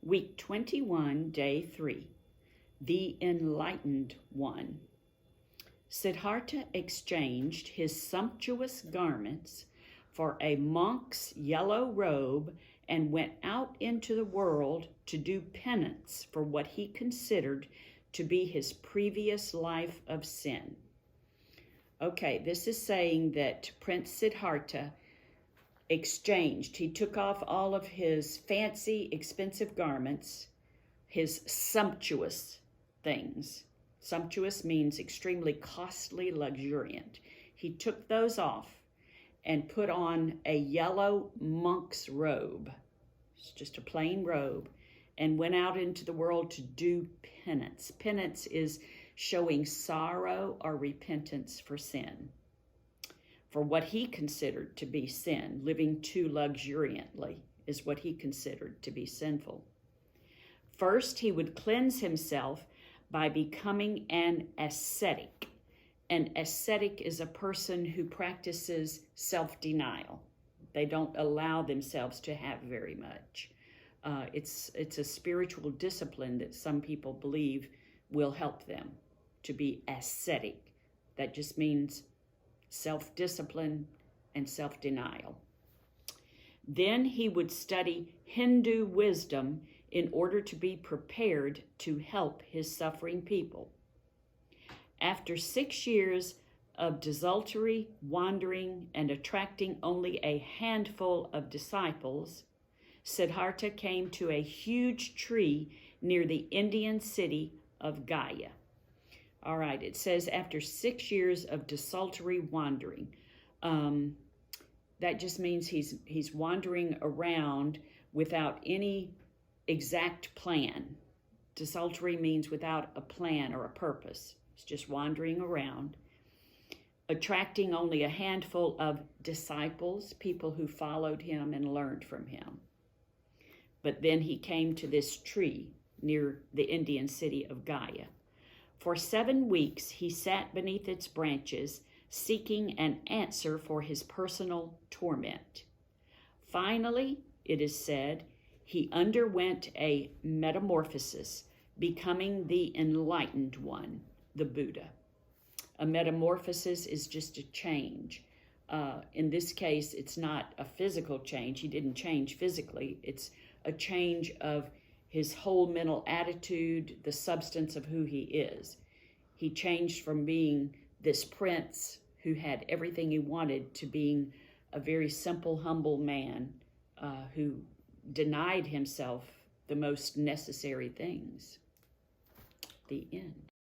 Week 21, Day 3, the enlightened one. Siddhartha exchanged his sumptuous garments for a monk's yellow robe and went out into the world to do penance for what he considered to be his previous life of sin. Okay, this is saying that Prince Siddhartha exchanged. He took off all of his fancy, expensive garments, his sumptuous things. Sumptuous means extremely costly, luxuriant. He took those off and put on a yellow monk's robe. It's just a plain robe, and went out into the world to do penance. Penance is showing sorrow or repentance for sin, for what he considered to be sin. Living too luxuriantly is what he considered to be sinful. First, he would cleanse himself by becoming an ascetic. An ascetic is a person who practices self-denial. They don't allow themselves to have very much. It's a spiritual discipline that some people believe will help them to be ascetic. That just means self-discipline and self-denial. Then he would study Hindu wisdom in order to be prepared to help his suffering people. After 6 years of desultory wandering and attracting only a handful of disciples, Siddhartha came to a huge tree near the Indian city of Gaya. All right, it says after 6 years of desultory wandering. That just means he's wandering around without any exact plan. Desultory means without a plan or a purpose. He's just wandering around, attracting only a handful of disciples, people who followed him and learned from him. But then he came to this tree near the Indian city of Gaya. For 7 weeks, he sat beneath its branches, seeking an answer for his personal torment. Finally, it is said, he underwent a metamorphosis, becoming the enlightened one, the Buddha. A metamorphosis is just a change. In this case, it's not a physical change. He didn't change physically. It's a change of his whole mental attitude, the substance of who he is. He changed from being this prince who had everything he wanted to being a very simple, humble man who denied himself the most necessary things. The end.